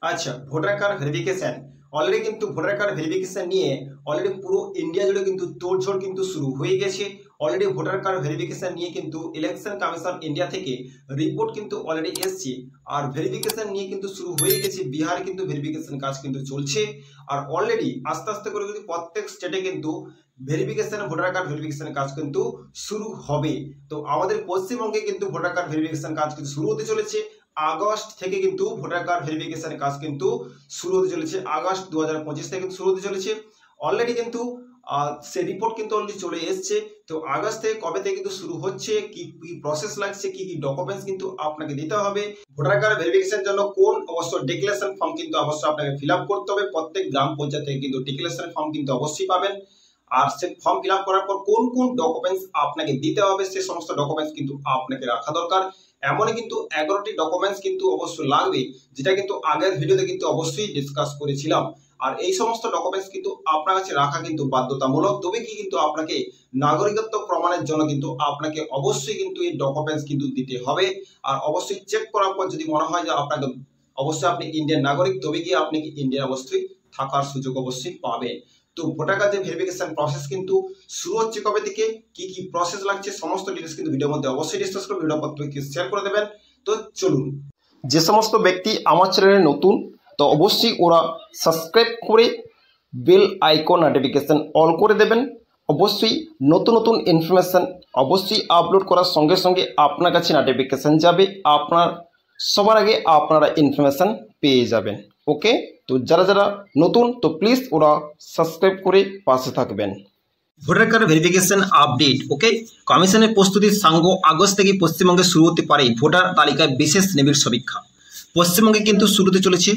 আচ্ছা, voter card verification already কিন্তু voter card verification নিয়ে অলরেডি পুরো ইন্ডিয়া জুড়ে কিন্তু তোড়জোড় কিন্তু শুরু হয়ে গেছে। অলরেডি ভোটার কার্ড ভেরিফিকেশন নিয়ে কিন্তু ইলেকশন কমিশন ইন্ডিয়া থেকে রিপোর্ট কিন্তু অলরেডি এসছে, আর ভেরিফিকেশন নিয়ে কিন্তু শুরু হয়ে গেছে। বিহারে কিন্তু ভেরিফিকেশন কাজ কিন্তু চলছে, আর অলরেডি আস্তে আস্তে করে কিন্তু প্রত্যেক স্টেটে কিন্তু ভেরিফিকেশন ভোটার কার্ড ভেরিফিকেশন কাজ কিন্তু শুরু হবে। তো আমাদের পশ্চিমবঙ্গে কিন্তু ভোটার কার্ড ভেরিফিকেশন কাজ কিন্তু শুরু হতে চলেছে। আগস্ট থেকে কিন্তু ভোটার কার্ড ভেরিফিকেশন কাজ কিন্তু শুরু হতে চলেছে। আগস্ট 2025 থেকে কিন্তু শুরু হতে চলেছে। অলরেডি কিন্তু সে রিপোর্ট কিন্তু অলরেডি চলে এসছে। তো আগস্ট থেকে কবে থেকে কিন্তু শুরু হচ্ছে, কি কি প্রসেস লাগছে, কি কি ডকুমেন্টস কিন্তু আপনাকে দিতে হবে, ভোটার কার্ড ভেরিফিকেশনের জন্য কোন অবশ্য ডিক্লারেশন ফর্ম কিন্তু অবশ্যই আপনাকে ফিল আপ করতে হবে। প্রত্যেক গ্রাম পঞ্চায়েত থেকে কিন্তু ডিক্লারেশন ফর্ম কিন্তু অবশ্যই পাবেন। আর সে ফর্ম ফিল আপ করার পর কোন কোন ডকুমেন্টস আপনাকে দিতে হবে, সে সমস্ত ডকুমেন্টস কিন্তু আপনাকে রাখা দরকার। এমনই কিন্তু 11টি ডকুমেন্টস কিন্তু অবশ্যই লাগবে, যেটা কিন্তু আগের ভিডিওতে কিন্তু অবশ্যই ডিসকাস করেছিলাম। আর এই সমস্ত ডকুমেন্টস কিন্তু আপনার কাছে রাখা কিন্তু বাধ্যতামূলক। তবে কি কিন্তু আপনাকে নাগরিকত্ব প্রমাণের জন্য কিন্তু আপনাকে অবশ্যই কিন্তু এই ডকুমেন্টস কিন্তু দিতে হবে। আর অবশ্যই চেক করার পর যদি মনে হয় যে আপনাকে অবশ্যই আপনি ইন্ডিয়ান নাগরিক, তবে কি আপনি ইন্ডিয়ান অবশ্যই থাকার সুযোগ অবশ্যই পাবেন। তো ভোটার কার্ডের ভেরিফিকেশন প্রসেস কিন্তু শুরু হচ্ছে কবে থেকে, কি কি প্রসেস লাগছে, সমস্ত ডিটেলস কিন্তু ভিডিওর মধ্যে অবশ্যই ডিসকাস করব। ভিডিও প্রত্যেককে শেয়ার করে দেবেন। তো চলুন, যে সমস্ত ব্যক্তি আমার চ্যানেলে নতুন, তো অবশ্যই ওরা সাবস্ক্রাইব করে বেল আইকন নোটিফিকেশন অল করে দেবেন। অবশ্যই নতুন নতুন ইনফরমেশন অবশ্যই আপলোড করার সঙ্গে সঙ্গে আপনার কাছে নোটিফিকেশন যাবে, আপনার সবার আগে আপনারা ইনফরমেশন পেয়ে যাবেন। ওকে, তো যারা যারা নতুন তো প্লিজ ওরা সাবস্ক্রাইব করে পাশে থাকবেন। Voter card verification update. Okay, কমিশনের প্রস্তুতির সাঙ্গ আগস্ট থেকে পশ্চিমবঙ্গে শুরু হতে পারে ভোটার তালিকায় বিশেষ নিবিড় সমীক্ষা। পশ্চিমবঙ্গে কিন্তু শুরুতে চলেছে